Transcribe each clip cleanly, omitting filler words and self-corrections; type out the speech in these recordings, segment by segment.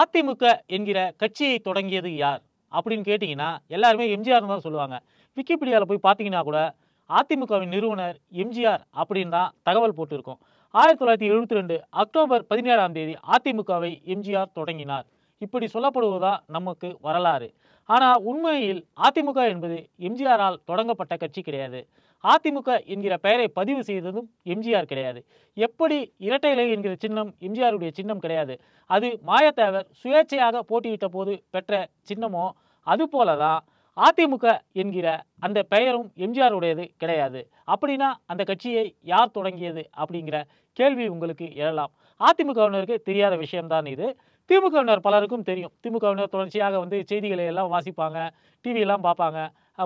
அதிமுக என்கிற கட்சியை தொடங்கியது யார் அப்படின்னு கேட்டிங்கன்னா எல்லாருமே எம்ஜிஆர் தான் சொல்லுவாங்க. விக்கிபீடியாவில் போய் பார்த்தீங்கன்னா கூட அதிமுகவின் நிறுவனர் எம்ஜிஆர் அப்படின்னு தான் தகவல் போட்டிருக்கும். 1972 அக்டோபர் 17ஆம் தேதி அதிமுகவை எம்ஜிஆர் தொடங்கினார். இப்படி சொல்லப்படுவதுதான் நமக்கு வரலாறு. ஆனால் உண்மையில் அதிமுக என்பது எம்ஜிஆரால் தொடங்கப்பட்ட கட்சி கிடையாது. அதிமுக என்கிற பெயரை பதிவு செய்ததும் எம்ஜிஆர் கிடையாது. எப்படி இரட்டை இலை என்கிற சின்னம் எம்ஜிஆருடைய சின்னம் கிடையாது, அது மாயத்தேவர் சுயேட்சையாக போட்டியிட்ட போது பெற்ற சின்னமோ அதுபோலதான் அதிமுக என்கிற அந்த பெயரும் எம்ஜிஆருடையது கிடையாது. அப்படின்னா அந்த கட்சியை யார் தொடங்கியது அப்படிங்கிற கேள்வி உங்களுக்கு எழலாம். அதிமுகவினருக்கு தெரியாத விஷயம்தான் இது. திமுகவினர் பலருக்கும் தெரியும். திமுகவினர் தொடர்ச்சியாக செய்திகளை எல்லாம் வாசிப்பாங்க, டிவியெல்லாம் பார்ப்பாங்க,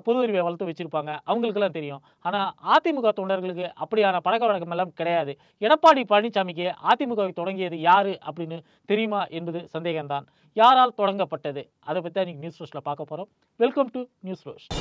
பொது அறிவை வளர்த்து வச்சிருப்பாங்க, அவங்களுக்கெல்லாம் தெரியும். ஆனால் அதிமுக தொண்டர்களுக்கு அப்படியான பழக்க வழக்கம் எல்லாம் கிடையாது. எடப்பாடி பழனிசாமிக்கு அதிமுகவை தொடங்கியது யாரு அப்படின்னு தெரியுமா என்பது சந்தேகம்தான். யாரால் தொடங்கப்பட்டது அதை பற்றி இன்னைக்கு நியூஸ் ரோஸ்ட்ல பார்க்க போறோம். Welcome to news roast.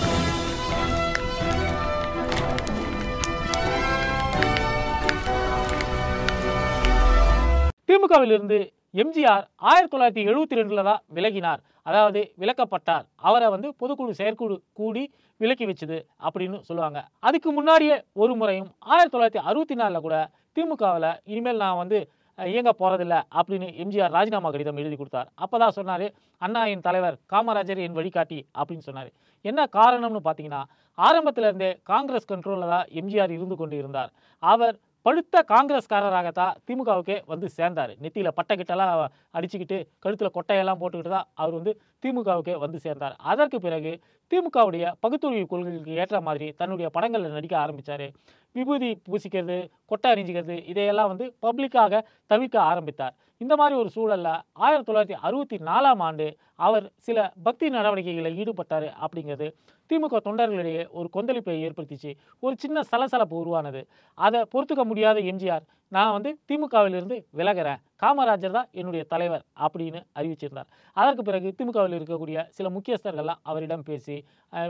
திமுகவிலிருந்து எம்ஜிஆர் 1972 தான் விலகினார். அதாவது விலக்கப்பட்டார். அவரை பொதுக்குழு செயற்குழு கூடி விலக்கி வச்சது அப்படின்னு சொல்லுவாங்க. அதுக்கு முன்னாடியே ஒரு முறையும் 1964 கூட திமுகவில் இனிமேல் நான் இயங்க போறதில்ல அப்படின்னு எம்ஜிஆர் ராஜினாமா கடிதம் எழுதி கொடுத்தார். அப்பதான் சொன்னாரு, அண்ணா என் தலைவர், காமராஜர் என் வழிகாட்டி அப்படின்னு சொன்னாரு. என்ன காரணம்னு பார்த்தீங்கன்னா, ஆரம்பத்துல இருந்தே காங்கிரஸ் கண்ட்ரோல்ல தான் எம்ஜிஆர் இருந்து கொண்டு இருந்தார். அவர் பழுத்த காங்கிரஸ்காரராகத்தான் திமுகவுக்கே சேர்ந்தார். நெத்தியில பட்டைக்கிட்டெல்லாம் அடிச்சுக்கிட்டு கழுத்துல கொட்டையெல்லாம் போட்டுக்கிட்டு தான் அவர் திமுகவுக்கே சேர்ந்தார். அதற்கு பிறகு திமுகவுடைய பகுத்தறிவு கொள்கைகளுக்கு ஏற்ற மாதிரி தன்னுடைய படங்களில் நடிக்க ஆரம்பித்தார். விபூதி பூசிக்கிறது, கொட்டை அணிஞ்சிக்கிறது இதையெல்லாம் பப்ளிக்காக தவிர்க்க ஆரம்பித்தார். இந்த மாதிரி ஒரு சூழல்ல 1964ஆம் ஆண்டு அவர் சில பக்தி நடவடிக்கைகளில் ஈடுபட்டார். அப்படிங்கிறது திமுக தொண்டர்களிடையே ஒரு கொந்தளிப்பை ஏற்படுத்திச்சு. ஒரு சின்ன சலசலப்பு உருவானது. அதை பொறுத்துக்க முடியாத எம்ஜிஆர், நான் திமுகவிலிருந்து விலகிறேன், காமராஜர் தான் என்னுடைய தலைவர் அப்படின்னு அறிவிச்சிருந்தார். அதற்கு பிறகு திமுகவில் இருக்கக்கூடிய சில முக்கியஸ்தர்கள்லாம் அவரிடம் பேசி,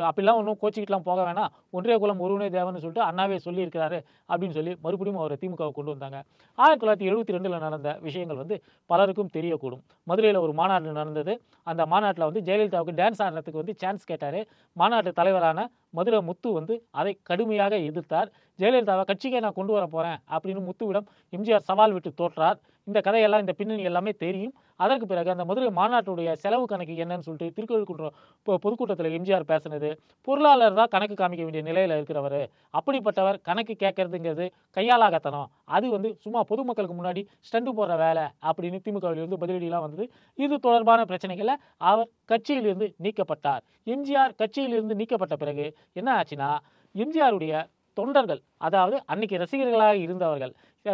அப்படிலாம் ஒன்றும் கோச்சிக்கிட்டுலாம் போக வேணாம், ஒன்றே குலம் ஒருவனே தேவன்னு சொல்லிட்டு அண்ணாவே சொல்லியிருக்கிறாரு அப்படின்னு சொல்லி மறுபடியும் அவரை திமுகவை கொண்டு வந்தாங்க. 1972 நடந்த விஷயங்கள் பலருக்கும் தெரியக்கூடும். மதுரையில் ஒரு மாநாடு நடந்தது. அந்த மாநாட்டில் ஜெயலலிதாவுக்கு டான்ஸ் ஆடுறதுக்கு சான்ஸ் கேட்டார். மாநாட்டு தலைவரான மதுரை முத்து அதை கடுமையாக எதிர்த்தார். ஜெயலலிதாவை கட்சிக்கே நான் கொண்டு வர போறேன் அப்படின்னு முத்துவிடம் எம்ஜிஆர் சவால் விட்டு தோற்றார். இந்த கதையெல்லாம், இந்த பின்னணி எல்லாமே தெரியும். அதற்கு பிறகு அந்த மதுரை மாநாட்டுடைய செலவு கணக்கு என்னன்னு சொல்லிட்டு திருக்கழுக்குன்றம் பொதுக்கூட்டத்தில் எம்ஜிஆர் பேசினது, பொருளாளர் தான் கணக்கு காமிக்க வேண்டிய நிலையில் இருக்கிறவர், அப்படிப்பட்டவர் கணக்கு கேட்கறதுங்கிறது கையாளாகத்தனம், அது சும்மா பொதுமக்களுக்கு முன்னாடி ஸ்டண்டு போடுற வேலை அப்படின்னு திமுகவிலிருந்து பதிலடியெல்லாம் வந்தது. இது தொடர்பான பிரச்சனைகளை அவர் கட்சியிலிருந்து நீக்கப்பட்டார். எம்ஜிஆர் கட்சியிலிருந்து நீக்கப்பட்ட பிறகு என்ன ஆச்சுன்னா, எம்ஜிஆருடைய தொண்டர்கள், அதாவது அன்னைக்கு ரசிகர்களாக இருந்தவர்கள்,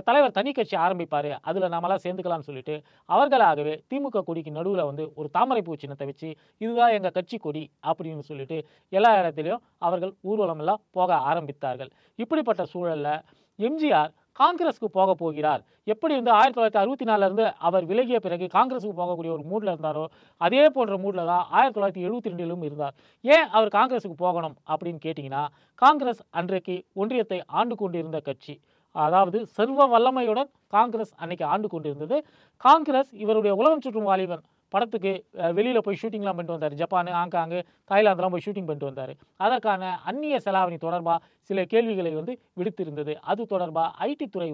தலைவர் தனி கட்சி ஆரம்பிப்பாரு, அதுல நாமெல்லாம் சேர்ந்துக்கலாம்னு சொல்லிட்டு அவர்களாகவே திமுக கொடிக்கு நடுவில் ஒரு தாமரைப்பூ சின்னத்தை வச்சு, இதுதான் எங்க கட்சி கொடி அப்படின்னு சொல்லிட்டு எல்லா இடத்திலையும் அவர்கள் ஊர்வலம் எல்லாம் போக ஆரம்பித்தார்கள். இப்படிப்பட்ட சூழல்ல எம்ஜிஆர் காங்கிரஸுக்கு போக போகிறார். எப்படி 1964 இருந்து அவர் விலகிய பிறகு காங்கிரஸுக்கு போகக்கூடிய ஒரு மூட்ல இருந்தாரோ, அதே போன்ற மூட்ல தான் 1972 இருந்தார். ஏன் அவர் காங்கிரஸுக்கு போகணும் அப்படின்னு கேட்டிங்கன்னா, காங்கிரஸ் அன்றைக்கு ஒன்றியத்தை ஆண்டு கொண்டிருந்த கட்சி. அதாவது சர்வ வல்லமையுடன் காங்கிரஸ் அன்னைக்கு ஆண்டு கொண்டிருந்தது. காங்கிரஸ் இவருடைய உலகம் சுற்றும் வாலிபன் படத்துக்கு வெளியில் போய் ஷூட்டிங்லாம் பண்ணிட்டு வந்தார். ஜப்பான், ஹாங்காங்கு, தாய்லாந்துலாம் போய் ஷூட்டிங் பண்ணிட்டு வந்தார். அதற்கான அந்நிய செலாவணி தொடர்பாக சில கேள்விகளை விடுத்திருந்தது. அது தொடர்பாக ஐடி துறை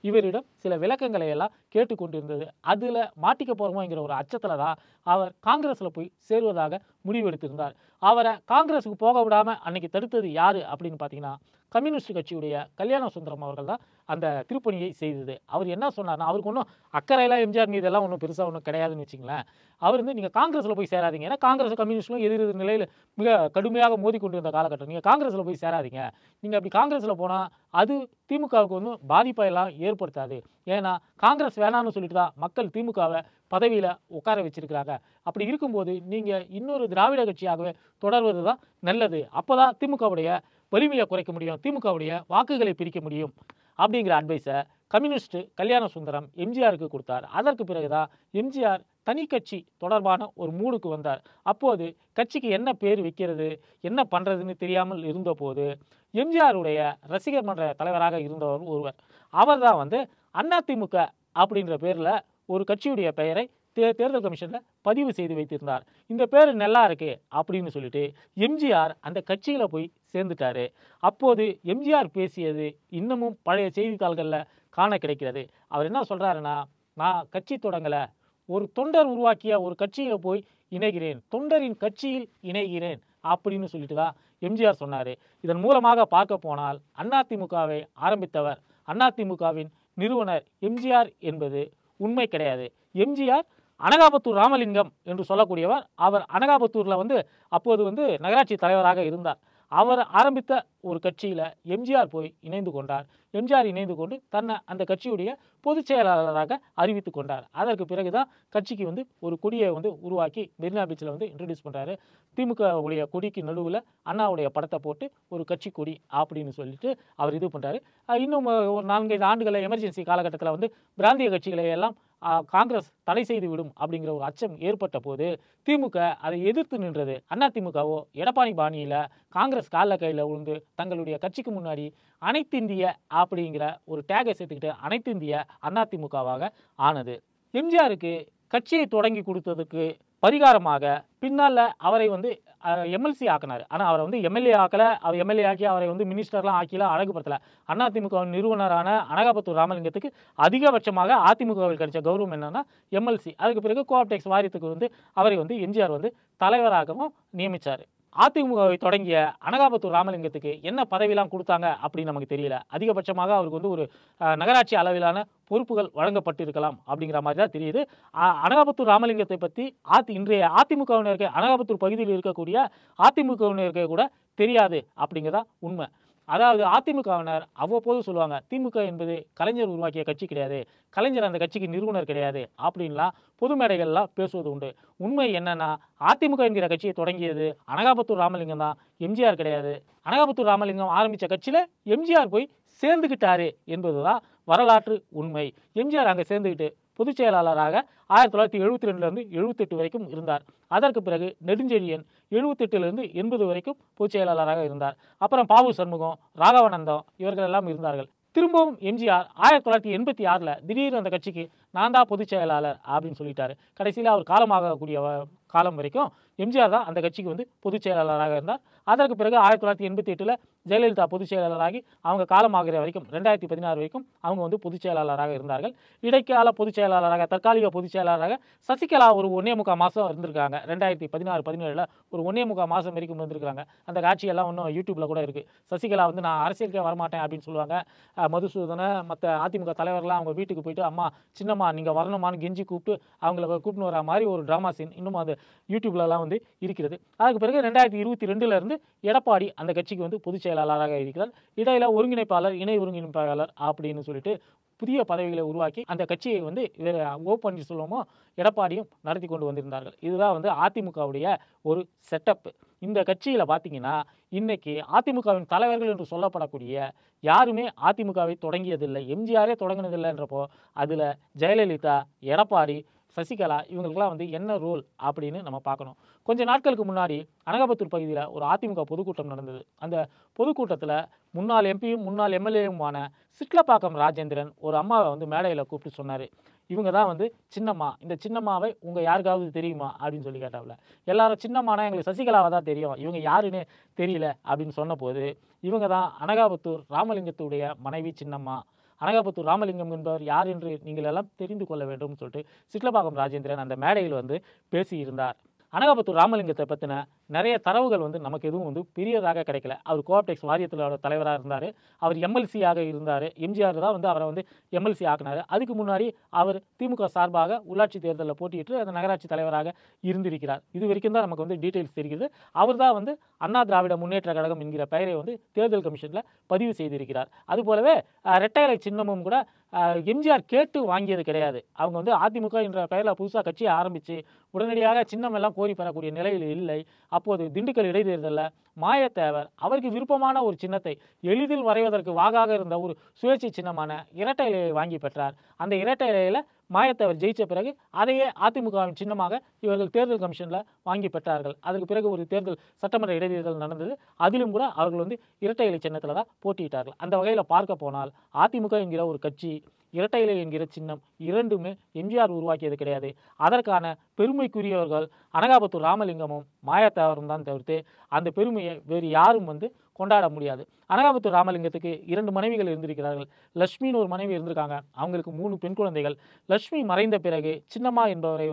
இவரிடம் சில விளக்கங்களை எல்லாம் கேட்டுக்கொண்டிருந்தது. அதில் மாட்டிக்க போகிறோமோங்கிற ஒரு அச்சத்தில் தான் அவர் காங்கிரஸில் போய் சேருவதாக முடிவெடுத்திருந்தார். அவரை காங்கிரஸுக்கு போக விடாமல் அன்னைக்கு தடுத்தது யார் அப்படின்னு பார்த்தீங்கன்னா, கம்யூனிஸ்ட் கட்சியுடைய கல்யாண சுந்தரம் அவர்கள் தான் அந்த திருப்பணியை செய்தது. அவர் என்ன சொன்னார்னா, அவருக்கு ஒன்றும் அக்கறையெல்லாம் எம்ஜிஆர் மீது எல்லாம் ஒன்றும் பெருசாக ஒன்றும் கிடையாதுன்னு வச்சுங்களேன். அவர் நீங்கள் காங்கிரஸில் போய் சேராதீங்க, ஏன்னா காங்கிரஸ் கம்யூனிஸ்டும் எதிர் நிலையில் மிக கடுமையாக மோதி கொண்டிருந்த காலகட்டம், நீங்கள் காங்கிரஸில் போய் சேராதீங்க, நீங்கள் அப்படி காங்கிரஸில் போனால் அது திமுகவுக்கு பாதிப்பை எல்லாம் ஏற்படுத்தாது, ஏன்னா காங்கிரஸ் வேணான்னு சொல்லிட்டு தான் மக்கள் திமுகவை பதவியில் உட்கார வச்சிருக்கிறாங்க, அப்படி இருக்கும்போது நீங்கள் இன்னொரு திராவிட கட்சியாகவே தொடர்வது தான் நல்லது, அப்போ தான் திமுகவுடைய வலிமையை குறைக்க முடியும், திமுகவுடைய வாக்குகளை பிரிக்க முடியும் அப்படிங்கிற அட்வைஸை கம்யூனிஸ்ட் கல்யாண சுந்தரம் எம்ஜிஆருக்கு கொடுத்தார். அதற்கு பிறகுதான் எம்ஜிஆர் தனி கட்சி தொடர்பான ஒரு மூடுக்கு வந்தார். அப்போது கட்சிக்கு என்ன பேர் வைக்கிறது, என்ன பண்ணுறதுன்னு தெரியாமல் இருந்தபோது எம்ஜிஆருடைய ரசிகர் மன்ற தலைவராக இருந்தவர் ஒருவர், அவர் தான் அதிமுக அப்படின்ற பேரில் ஒரு கட்சியுடைய பெயரை தேர்தல் கமிஷனில் பதிவு செய்து வைத்திருந்தார். இந்த பேர் நல்லா இருக்கு அப்படின்னு சொல்லிட்டு எம்ஜிஆர் அந்த கட்சியில் போய் சேர்ந்துட்டாரு. அப்போது எம்ஜிஆர் பேசியது இன்னமும் பழைய செய்தித்தாள்களில் காண கிடைக்கிறது. அவர் என்ன சொல்கிறாருன்னா, நான் கட்சி தொடங்கலை, ஒரு தொண்டர் உருவாக்கிய ஒரு கட்சியில் போய் இணைகிறேன், தொண்டரின் கட்சியில் இணைகிறேன் அப்படின்னு சொல்லிட்டு தான் எம்ஜிஆர் சொன்னார். இதன் மூலமாக பார்க்க போனால் அதிமுகவை ஆரம்பித்தவர், அதிமுகவின் நிறுவனர் எம்ஜிஆர் என்பது உண்மை கிடையாது. எம்ஜிஆர் அனகாபுத்தூர் ராமலிங்கம் என்று சொல்லக்கூடியவர். அவர் அனகாபுத்தூரில் அப்போது நகராட்சி தலைவராக இருந்தார். அவர் ஆரம்பித்த ஒரு கட்சியில் எம்ஜிஆர் போய் இணைந்து கொண்டார். எம்ஜிஆர் இணைந்து கொண்டு தன்னை அந்த கட்சியுடைய பொதுச் செயலாளராக அறிவித்து கொண்டார். அதற்கு பிறகுதான் கட்சிக்கு ஒரு கொடியை உருவாக்கி மெரினா பீச்சில் இன்ட்ரடியூஸ் பண்ணுறாரு. திமுக உடைய கொடிக்கு நடுவில் அண்ணாவுடைய படத்தை போட்டு ஒரு கட்சி கொடி அப்படின்னு சொல்லிட்டு அவர் இது பண்ணுறாரு. இன்னும் ஒரு 4-5 ஆண்டுகளில் எமர்ஜென்சி காலகட்டத்தில் பிராந்திய கட்சிகளை எல்லாம் காங்கிரஸ் தடை செய்து விடும் அப்படிங்கிற ஒரு அச்சம் ஏற்பட்ட போது திமுக அதை எதிர்த்து நின்றது. அதிமுகவோ எடப்பாடி பாணியில் காங்கிரஸ் காலில் கையில் விழுந்து தங்களுடைய கட்சிக்கு முன்னாடி அனைத்து இந்திய அப்படிங்கிற ஒரு டேகை சேர்த்துக்கிட்டு அனைத்து இந்திய அதிமுகவாக ஆனது. எம்ஜிஆருக்கு கட்சியை தொடங்கி கொடுத்ததுக்கு பரிகாரமாக பின்னால் அவரை எம்எல்சி ஆக்கினார். ஆனால் அவரை எம்எல்ஏ ஆக்கலை. அவர் எம்எல்ஏ ஆக்கி அவரை மினிஸ்டர்லாம் ஆக்கிலாம் அழகுபடுத்தலை. அதிமுக நிறுவனரான அனகாபுத்தூர் ராமலிங்கத்துக்கு அதிகபட்சமாக அதிமுகவில் கிடைச்ச கௌரவம் என்னன்னா எம்எல்சி. அதுக்கு பிறகு கோஆப்டெக்ஸ் வாரியத்துக்கு அவரை எம்ஜிஆர் தலைவராகவும் நியமித்தார். அதிமுகவை தொடங்கிய அனகாபுத்தூர் ராமலிங்கத்துக்கு என்ன பதவியெல்லாம் கொடுத்தாங்க அப்படின்னு நமக்கு தெரியல. அதிகபட்சமாக அவருக்கு ஒரு நகராட்சி அளவிலான பொறுப்புகள் வழங்கப்பட்டிருக்கலாம் அப்படிங்கிற மாதிரி தான் தெரியுது. அனகாபுத்தூர் ராமலிங்கத்தை பற்றி இன்றைய அதிமுகவினருக்கு, அனகாபுத்தூர் பகுதியில் இருக்கக்கூடிய அதிமுகவினருக்கு கூட தெரியாது அப்படிங்கிறதா உண்மை. அதாவது அதிமுகவினர் அவ்வப்போது சொல்லுவாங்க, திமுக என்பது கலைஞர் உருவாக்கிய கட்சி கிடையாது, கலைஞர் அந்த கட்சிக்கு நிறுவனர் கிடையாது அப்படின்லாம் பொது மேடைகள்லாம் பேசுவது உண்டு. உண்மை என்னன்னா, அதிமுக என்கிற கட்சியை தொடங்கியது அனகாபுத்தூர் ராமலிங்கம் தான், எம்ஜிஆர் கிடையாது. அனகாபுத்தூர் ராமலிங்கம் ஆரம்பித்த கட்சியில் எம்ஜிஆர் போய் சேர்ந்துக்கிட்டாரு என்பதுதான் வரலாற்று உண்மை. எம்ஜிஆர் அங்கே சேர்ந்துக்கிட்டு பொதுச் செயலாளராக 1972 78 வரைக்கும் இருந்தார். அதற்கு பிறகு நெடுஞ்செழியன் 78 80 வரைக்கும் பொதுச் செயலாளராக இருந்தார். அப்புறம் பாவு சண்முகம், ராகவானந்தம் இவர்கள் எல்லாம் இருந்தார்கள். திரும்பவும் எம்ஜிஆர் 1986 திடீர்னு அந்த கட்சிக்கு நான் தான் பொதுச் செயலாளர் அப்படின்னு சொல்லிட்டாரு. கடைசியில் அவர் காலமாகக்கூடிய காலம் வரைக்கும் எம்ஜிஆர் தான் அந்த கட்சிக்கு பொதுச் செயலாளராக இருந்தார். அதற்கு பிறகு 1988 ஜெயலலிதா பொதுச் செயலாளராகி அவங்க காலமாகிற வரைக்கும் 2016 வரைக்கும் அவங்க பொதுச் செயலாளராக இருந்தார்கள். இடைக்கால பொதுச் செயலாளராக, தற்காலிக பொதுச் செயலாளராக சசிகலா ஒரு 1.25 மாதம் இருந்திருக்காங்க. 2016-17 ஒரு 1.25 மாதம் வரைக்கும் இருந்திருக்காங்க. அந்த காட்சியெல்லாம் இன்னும் யூடியூப்ல கூட இருக்குது. சசிகலா நான் அரசியலுக்கே வரமாட்டேன் அப்படின்னு சொல்லுவாங்க. மதுசூதன மற்ற அதிமுக தலைவர்கள்லாம் அவங்க வீட்டுக்கு போயிட்டு, அம்மா சின்னம்மா நீங்கள் வரணுமான்னு கெஞ்சி கூப்பிட்டு அவங்கள கூப்பிட்டு வர மாதிரி ஒரு ட்ராமா சீன் இன்னும் அது யூடியூப்லலாம் இருக்கிறது. அதுக்கு பிறகு 2022 எடப்பாடி அந்த கட்சிக்கு பொதுச் செயலாளராக இருக்கிறார். இடையில ஒருங்கிணைப்பாளர், இணை ஒருங்கிணைப்பாளர் அப்படின்னு சொல்லிட்டு புதிய பதவிகளை உருவாக்கி அந்த கட்சியை ஓ பன்னீர்செல்வமும் எடப்பாடியும் நடத்தி கொண்டு வந்திருந்தார்கள். இதுதான் அதிமுகவுடைய ஒரு செட்டப். இந்த கட்சியில் பார்த்தீங்கன்னா இன்னைக்கு அதிமுகவின் தலைவர்கள் என்று சொல்லப்படக்கூடிய யாருமே அதிமுகவை தொடங்கியதில்லை, எம்ஜிஆரே தொடங்கினதில்லைன்றப்போ அதில் ஜெயலலிதா, எடப்பாடி, சசிகலா இவங்களுக்குலாம் என்ன ரோல் அப்படின்னு நம்ம பார்க்கணும். கொஞ்ச நாட்களுக்கு முன்னாடி அனகாபுத்தூர் பகுதியில் ஒரு அதிமுக பொதுக்கூட்டம் நடந்தது. அந்த பொதுக்கூட்டத்தில் முன்னாள் எம்பியும் முன்னாள் எம்எல்ஏவுமான சிட்லப்பாக்கம் ராஜேந்திரன் ஒரு அம்மாவை மேடையில் கூப்பிட்டு சொன்னார், இவங்க தான் சின்னம்மா, இந்த சின்னம்மாவை உங்கள் யாருக்காவது தெரியுமா அப்படின்னு சொல்லி கேட்டாவில் எல்லாரும் சின்னம்மானா எங்களுக்கு சசிகலாவை தான் தெரியும், இவங்க யாருன்னு தெரியல அப்படின்னு சொன்னபோது இவங்க தான் அனகாபுத்தூர் ராமலிங்கத்துடைய மனைவி சின்னம்மா, அனகாபுத்தூர் ராமலிங்கம் என்பவர் யார் என்று நீங்கள் எல்லாம் தெரிந்து கொள்ள வேண்டும் சொல்லிட்டு சிட்லப்பாக்கம் ராஜேந்திரன் அந்த மேடையில் பேசியிருந்தார். அனகாபுத்தூர் ராமலிங்கத்தை பற்றின நிறைய தரவுகள் நமக்கு எதுவும் பெரியதாக கிடைக்கல. அவர் கோஆப்டெக்ஸ் வாரியத்தோட தலைவராக இருந்தார். அவர் எம்எல்சியாக இருந்தார். எம்ஜிஆர் தான் அவரை எம்எல்சி ஆக்கினார். அதுக்கு முன்னாடி அவர் திமுக சார்பாக உள்ளாட்சி தேர்தலில் போட்டியிட்டு அந்த நகராட்சி தலைவராக இருந்திருக்கிறார். இது வரைக்கும் தான் நமக்கு டீட்டெயில்ஸ் தெரிகிறது. அவர் தான் அண்ணா திராவிட முன்னேற்ற கழகம் என்கிற பெயரை தேர்தல் கமிஷனில் பதிவு செய்திருக்கிறார். அதுபோலவே இரட்டை இலை சின்னமும் கூட எம்ஜிஆர் கேட்டு வாங்கியது கிடையாது. அவங்க அதிமுக என்ற பெயரில் புதுசாக கட்சியை ஆரம்பித்து உடனடியாக சின்னம் எல்லாம் கோரி பெறக்கூடிய நிலையில் இல்லை. அப்போது திண்டுக்கல் இடைத்தேர்தலில் மாயத்தேவர் அவருக்கு விருப்பமான ஒரு சின்னத்தை எளிதில் வரைவதற்கு வாகாக இருந்த ஒரு சுயேட்சை சின்னமான இரட்டை இலையை வாங்கி பெற்றார். அந்த இரட்டை இலையில் மாயத்தேவர் ஜெயித்த பிறகு அதையே அதிமுகவின் சின்னமாக இவர்கள் தேர்தல் கமிஷனில் வாங்கி பெற்றார்கள். அதற்கு பிறகு ஒரு சட்டமன்ற இடைத்தேர்தல் நடந்தது. அதிலும் கூட அவர்கள் இரட்டை இலை சின்னத்தில் தான் போட்டியிட்டார்கள். அந்த வகையில் பார்க்க போனால் அதிமுக என்கிற ஒரு கட்சி இரட்டை இலை என்கிற சின்னம் இரண்டுமே எம்ஜிஆர் உருவாக்கியது கிடையாது. அதற்கான பெருமைக்குரியவர்கள் அனகாபுத்தூர் ராமலிங்கமும் மாயாத்தாவரும் தான் தவிர்த்து அந்த பெருமையை வேறு யாரும் கொண்டாட முடியாது. அனகாபுத்தூர் ராமலிங்கத்துக்கு 2 மனைவிகள் இருந்திருக்கிறார்கள். லட்சுமின்னு ஒரு மனைவி இருந்திருக்காங்க. அவங்களுக்கு 3 பெண் குழந்தைகள். லட்சுமி மறைந்த பிறகு சின்னம்மா என்பவரை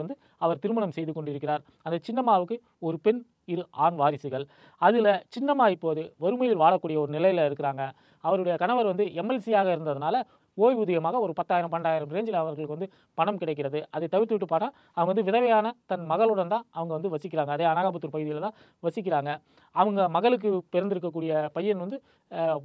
அவர் திருமணம் செய்து கொண்டிருக்கிறார். அந்த சின்னம்மாவுக்கு ஒரு பெண், 2 ஆண் வாரிசுகள். அதில் சின்னம்மா இப்போது வறுமையில் வாழக்கூடிய ஒரு நிலையில் இருக்கிறாங்க. அவருடைய கணவர் எம்எல்சியாக இருந்ததுனால ஓய்வூதியமாக ஒரு 10,000 12,000 ரேஞ்சில் அவர்களுக்கு பணம் கிடைக்கிறது. அதை தவிர்த்து விட்டு பார்த்தா அவங்க விதவையான தன் மகளுடன் தான் அவங்க வசிக்கிறாங்க. அதே அனகாபுத்தூர் பகுதியில் தான் வசிக்கிறாங்க. அவங்க மகளுக்கு பிறந்திருக்கக்கூடிய பையன்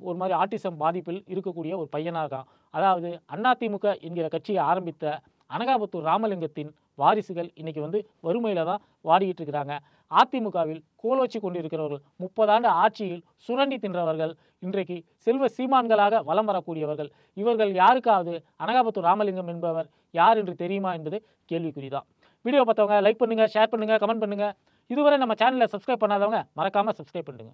ஒரு மாதிரி ஆட்டிசம் பாதிப்பில் இருக்கக்கூடிய ஒரு பையனாக இருக்கான். அதாவது அதிமுக என்கிற கட்சியை ஆரம்பித்த அனகாபுத்தூர் ராமலிங்கத்தின் வாரிசுகள் இன்னைக்கு வறுமையில் தான் வாடிக்கிட்டு இருக்கிறாங்க. அதிமுகவில் கோலோச்சி கொண்டிருக்கிறவர்கள், 30 ஆண்டு ஆட்சியில் சுரண்டி தின்றவர்கள், இன்றைக்கு செல்வ சீமான்களாக வலம் வரக்கூடியவர்கள். இவர்கள் யாருக்காவது அனகாபுத்தூர் ராமலிங்கம் என்பவர் யார் என்று தெரியுமா என்பது கேள்விக்குறிதான். வீடியோ பார்த்தவங்க லைக் பண்ணுங்க, ஷேர் பண்ணுங்க, கமெண்ட் பண்ணுங்க. இதுவரை நம்ம சேனலை சப்ஸ்கிரைப் பண்ணாதவங்க மறக்காம சப்ஸ்கிரைப் பண்ணுங்க.